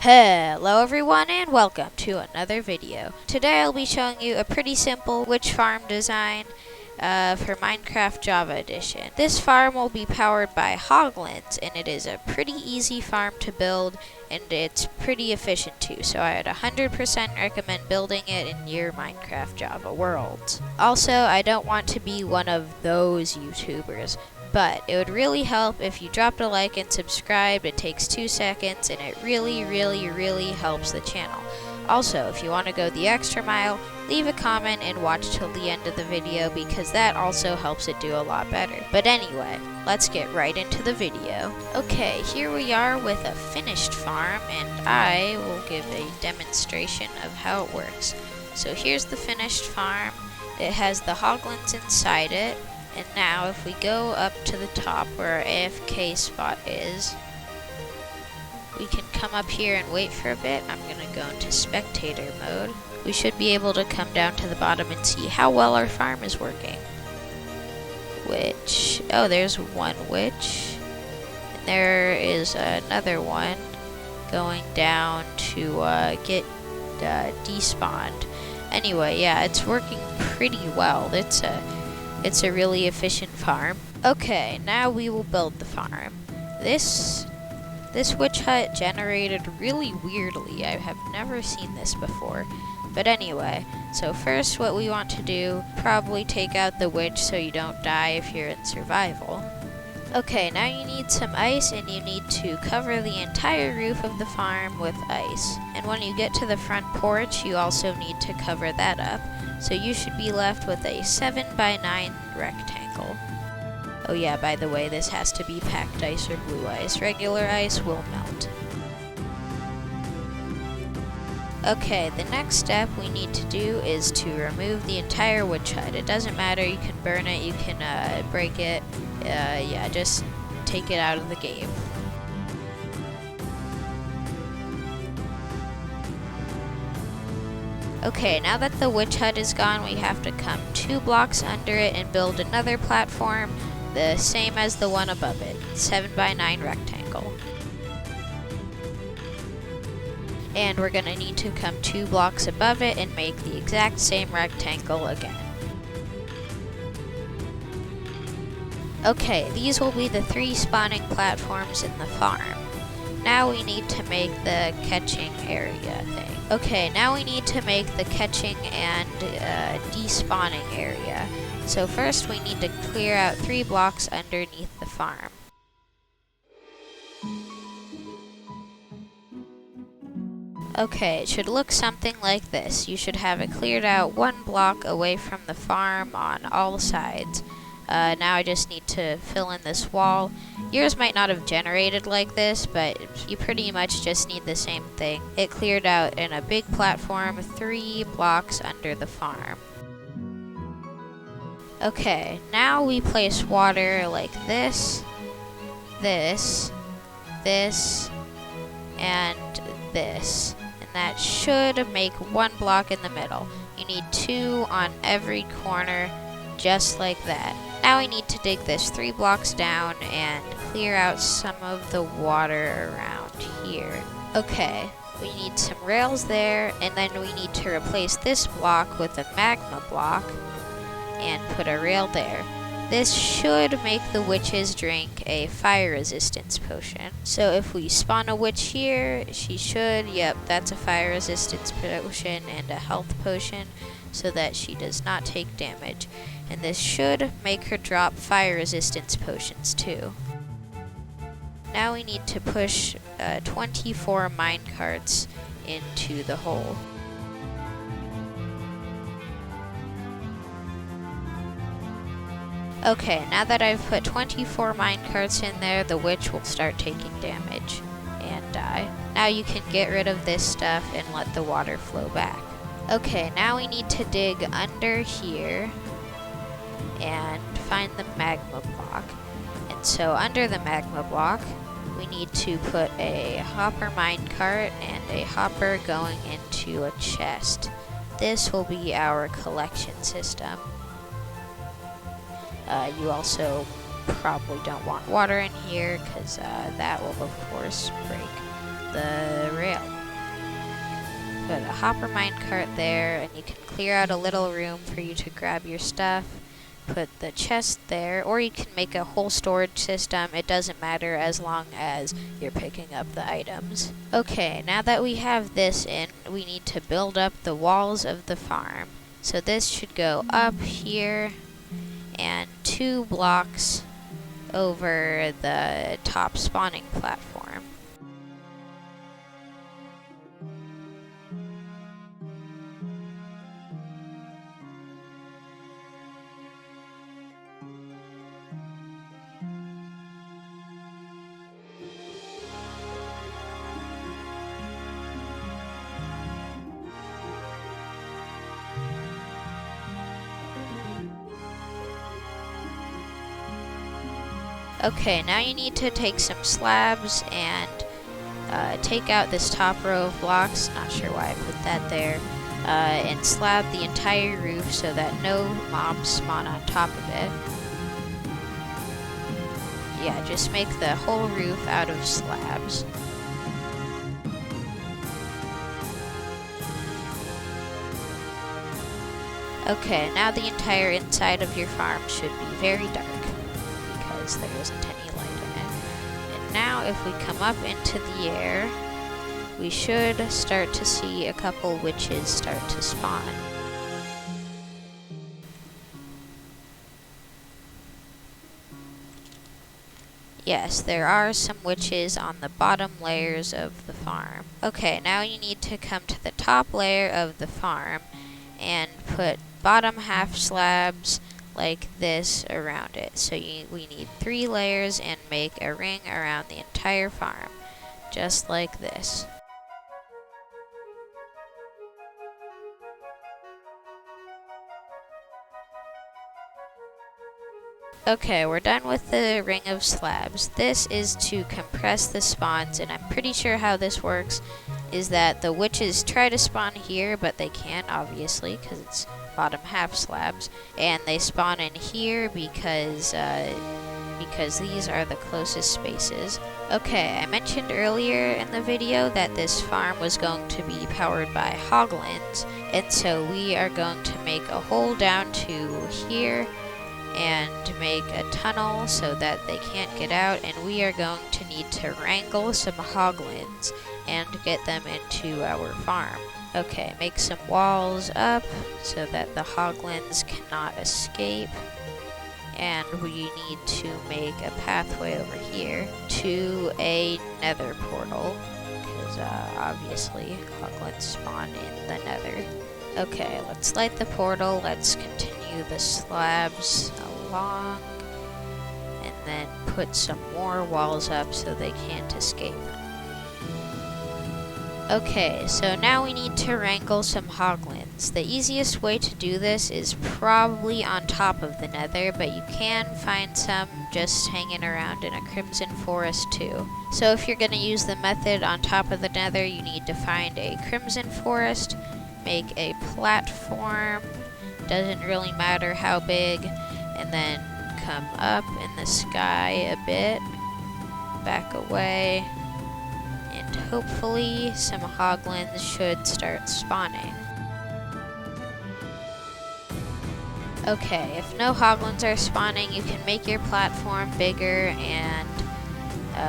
Hello everyone and welcome to another video. Today I'll be showing you a pretty simple witch farm design for Minecraft Java Edition. This farm will be powered by hoglins and it is a pretty easy farm to build and it's pretty efficient too, so I would 100% recommend building it in your Minecraft Java world. Also, I don't want to be one of those YouTubers, but it would really help if you dropped a like and subscribed. It takes 2 seconds and it really helps the channel. Also, if you want to go the extra mile, leave a comment and watch till the end of the video because that also helps it do a lot better. But anyway, let's get right into the video. Okay, here we are with a finished farm and I will give a demonstration of how it works. So here's the finished farm. It has the hoglins inside it. And now if we go up to the top where our AFK spot is, we can come up here and wait for a bit. I'm going to go into spectator mode. We should be able to come down to the bottom and see how well our farm is working. Oh, there's one witch. And there is another one going down to get despawned. Anyway, yeah, it's working pretty well. It's a really efficient farm. Okay, now we will build the farm. This witch hut generated really weirdly. I have never seen this before. But anyway, so first what we want to do, probably take out the witch so you don't die if you're in survival. Okay, now you need some ice and you need to cover the entire roof of the farm with ice. And when you get to the front porch, you also need to cover that up. So you should be left with a 7x9 rectangle. Oh yeah, by the way, this has to be packed ice or blue ice. Regular ice will melt. Okay, the next step we need to do is to remove the entire witch hut. It doesn't matter, you can burn it, you can break it. Yeah, just take it out of the game. Okay, now that the witch hut is gone, we have to come 2 blocks under it and build another platform, the same as the one above it, 7x9 rectangle. And we're going to need to come 2 blocks above it and make the exact same rectangle again. Okay, these will be the 3 spawning platforms in the farm. Now we need to make the catching area thing. Okay, now we need to make the catching and despawning area. So first we need to clear out 3 blocks underneath the farm. Okay, it should look something like this. You should have it cleared out 1 block away from the farm on all sides. Now I just need to fill in this wall. Yours might not have generated like this, but you pretty much just need the same thing. It cleared out in a big platform 3 blocks under the farm. Okay, now we place water like this, this, and this. And that should make 1 block in the middle. You need 2 on every corner, just like that. Now we need to dig this 3 blocks down and clear out some of the water around here. Okay, we need some rails there, and then we need to replace this block with a magma block and put a rail there. This should make the witches drink a fire resistance potion. So if we spawn a witch here, she should, yep, that's a fire resistance potion and a health potion so that she does not take damage. And this should make her drop fire resistance potions too. Now we need to push 24 minecarts into the hole. Okay, now that I've put 24 minecarts in there, the witch will start taking damage and die. Now you can get rid of this stuff and let the water flow back. Okay, now we need to dig under here and find the magma block. And so under the magma block, we need to put a hopper minecart and a hopper going into a chest. This will be our collection system. You also probably don't want water in here because that will of course break the rail. put a hopper minecart there, and you can clear out a little room for you to grab your stuff. Put the chest there, or you can make a whole storage system. It doesn't matter as long as you're picking up the items. Okay, now that we have this in, we need to build up the walls of the farm. So this should go up here and 2 blocks over the top spawning platform. Okay, now you need to take some slabs and take out this top row of blocks, not sure why I put that there, and slab the entire roof so that no mobs spawn on top of it. Yeah, just make the whole roof out of slabs. Okay, now the entire inside of your farm should be very dark, because there isn't any light in it. And now if we come up into the air, we should start to see a couple witches start to spawn. Yes, there are some witches on the bottom layers of the farm. Okay, now you need to come to the top layer of the farm and put bottom half slabs like this around it. So we need 3 layers and make a ring around the entire farm, just like this. Okay, we're done with the ring of slabs. This is to compress the spawns, and I'm pretty sure how this works is that the witches try to spawn here, but they can't, obviously, because it's bottom half slabs, and they spawn in here because these are the closest spaces. Okay, I mentioned earlier in the video that this farm was going to be powered by hoglins, and so we are going to make a hole down to here and make a tunnel so that they can't get out, and we are going to need to wrangle some hoglins and get them into our farm. Okay, make some walls up so that the hoglins cannot escape, and we need to make a pathway over here to a nether portal, because obviously hoglins spawn in the nether. Okay, let's light the portal, let's continue the slabs along, and then put some more walls up so they can't escape. Okay, so now we need to wrangle some hoglins. The easiest way to do this is probably on top of the nether, but you can find some just hanging around in a crimson forest too. So if you're going to use the method on top of the nether, you need to find a crimson forest, make a platform, doesn't really matter how big, and then come up in the sky a bit, back away, and hopefully some hoglins should start spawning. Okay, if no hoglins are spawning, you can make your platform bigger, and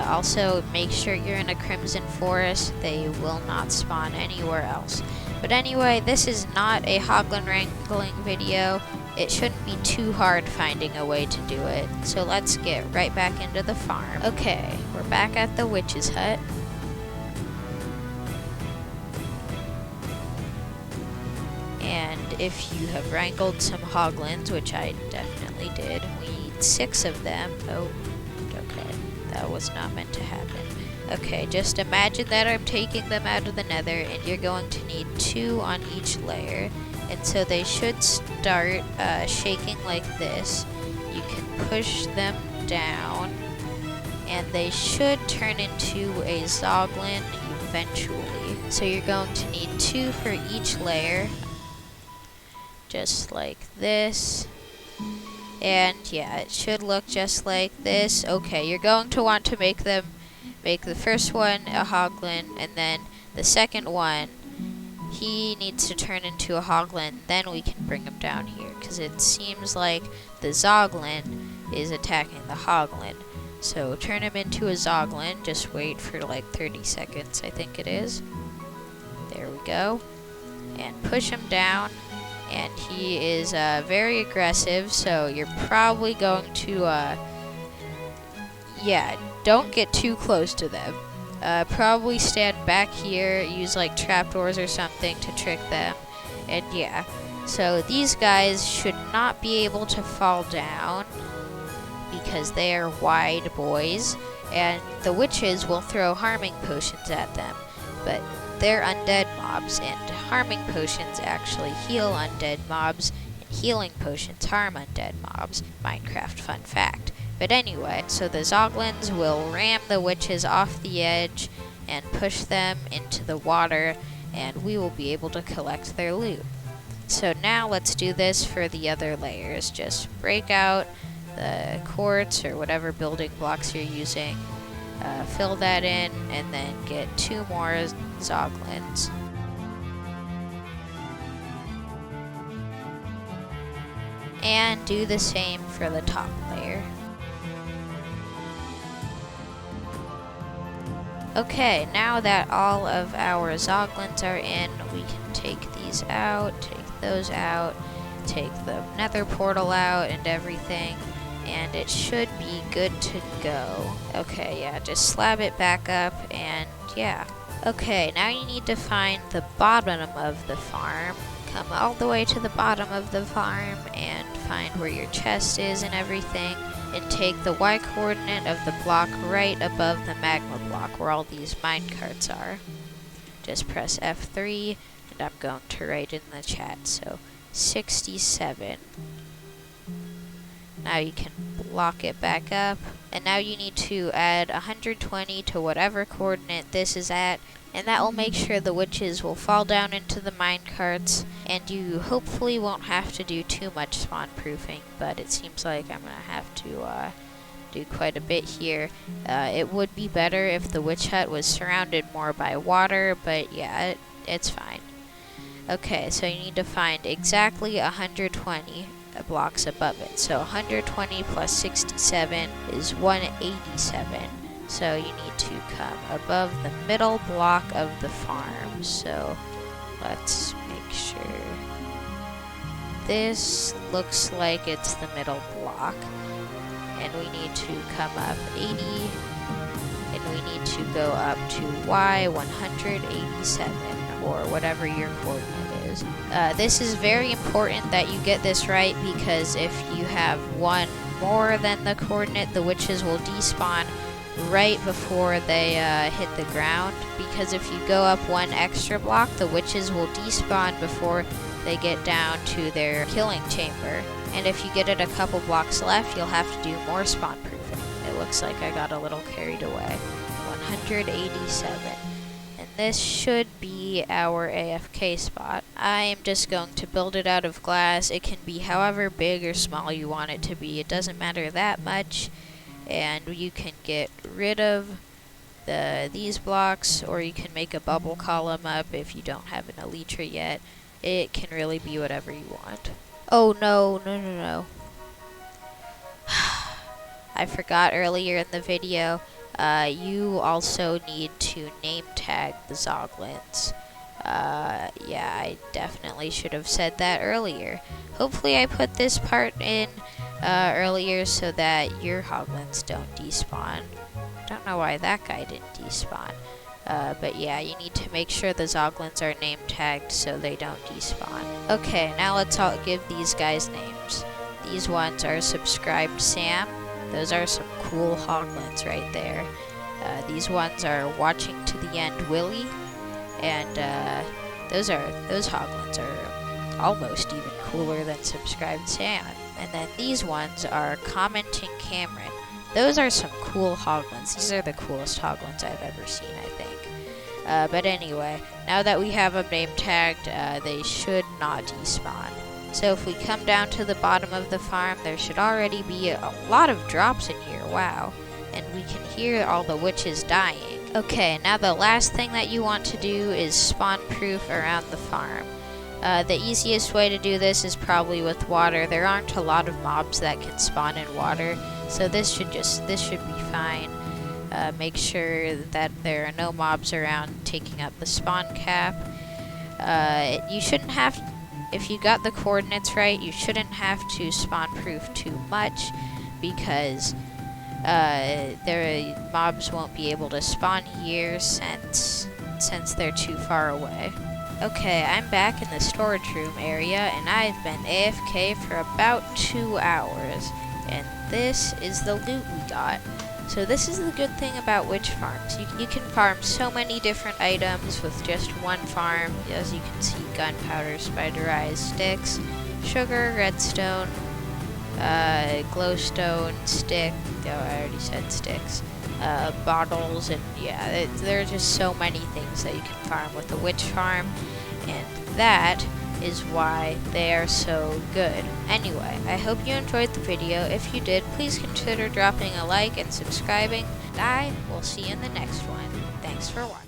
also make sure you're in a crimson forest. They will not spawn anywhere else. But anyway, this is not a hoglin wrangling video. It shouldn't be too hard finding a way to do it. So let's get right back into the farm. Okay, we're back at the witch's hut. And if you have wrangled some hoglins, which I definitely did, we need 6 of them. Oh, okay, that was not meant to happen. Okay, just imagine that I'm taking them out of the nether, and you're going to need 2 on each layer. And so they should start shaking like this. You can push them down, and they should turn into a zoglin eventually. So you're going to need 2 for each layer, just like this. And yeah, it should look just like this. Okay, you're going to want to make the first one a hoglin, and then the second one he needs to turn into a hoglin, then we can bring him down here, because it seems like the zoglin is attacking the hoglin. So turn him into a zoglin, just wait for like 30 seconds, I think it is. There we go. And push him down, and he is very aggressive, so you're probably going to, yeah, don't get too close to them. Probably stand back here, use like trapdoors or something to trick them, and yeah. So these guys should not be able to fall down because they are wide boys, and the witches will throw harming potions at them, but they're undead mobs, and harming potions actually heal undead mobs, and healing potions harm undead mobs. Minecraft fun fact. But anyway, so the zoglins will ram the witches off the edge and push them into the water, and we will be able to collect their loot. So now let's do this for the other layers. Just break out the quartz or whatever building blocks you're using, fill that in, and then get 2 more zoglins. And do the same for the top layer. Okay, now that all of our zoglins are in, we can take these out, take those out, take the nether portal out and everything, and it should be good to go. Okay, yeah, just slab it back up, and yeah. Okay, now you need to find the bottom of the farm. Come all the way to the bottom of the farm and find where your chest is and everything, and take the Y coordinate of the block right above the magma block where all these minecarts are. Just press F3, and I'm going to write in the chat, so 67. Now you can block it back up, and now you need to add 120 to whatever coordinate this is at, and that will make sure the witches will fall down into the minecarts, and you hopefully won't have to do too much spawn proofing, but it seems like I'm going to have to do quite a bit here. It would be better if the witch hut was surrounded more by water, but yeah, it's fine. Okay, so you need to find exactly 120 blocks above it. So 120 plus 67 is 187. So you need to come above the middle block of the farm. So let's make sure. This looks like it's the middle block. And we need to come up 80. And we need to go up to Y187, or whatever your coordinate is. This is very important that you get this right, because if you have one more than the coordinate, the witches will despawn right before they hit the ground, because if you go up 1 extra block, the witches will despawn before they get down to their killing chamber. And if you get it a couple blocks left, you'll have to do more spawn proofing. It looks like I got a little carried away. 187. And this should be our AFK spot. I am just going to build it out of glass. It can be however big or small you want it to be. It doesn't matter that much. And you can get rid of these blocks, or you can make a bubble column up if you don't have an elytra yet. It can really be whatever you want. Oh no. I forgot earlier in the video, you also need to name tag the zoglins. Yeah, I definitely should have said that earlier. Hopefully I put this part in earlier so that your hoglins don't despawn. Don't know why that guy didn't despawn. But yeah, you need to make sure the zoglins are name tagged so they don't despawn. Okay, now let's all give these guys names. These ones are Subscribed Sam. Those are some cool hoglins right there. These ones are Watching to the End Willie. And those hoglins are almost even cooler than Subscribed Sam. And then these ones are Commenting Cameron. Those are some cool hoglins. These are the coolest hoglins I've ever seen, I think. But anyway, now that we have them name tagged, they should not despawn. So if we come down to the bottom of the farm, there should already be a lot of drops in here, wow. And we can hear all the witches dying. Okay, now the last thing that you want to do is spawn proof around the farm. The easiest way to do this is probably with water. There aren't a lot of mobs that can spawn in water, so this should be fine. Make sure that there are no mobs around taking up the spawn cap. You shouldn't have, if you got the coordinates right, you shouldn't have to spawn proof too much, because their mobs won't be able to spawn here since they're too far away. Okay, I'm back in the storage room area, and I've been AFK for about 2 hours, and this is the loot we got. So this is the good thing about witch farms. You can farm so many different items with just one farm. As you can see, gunpowder, spider eyes, sticks, sugar, redstone, glowstone, stick. Oh, I already said sticks. Bottles, and yeah, there are just so many things that you can farm with a witch farm, and that is why they are so good. Anyway, I hope you enjoyed the video. If you did, please consider dropping a like and subscribing. I will see you in the next one. Thanks for watching.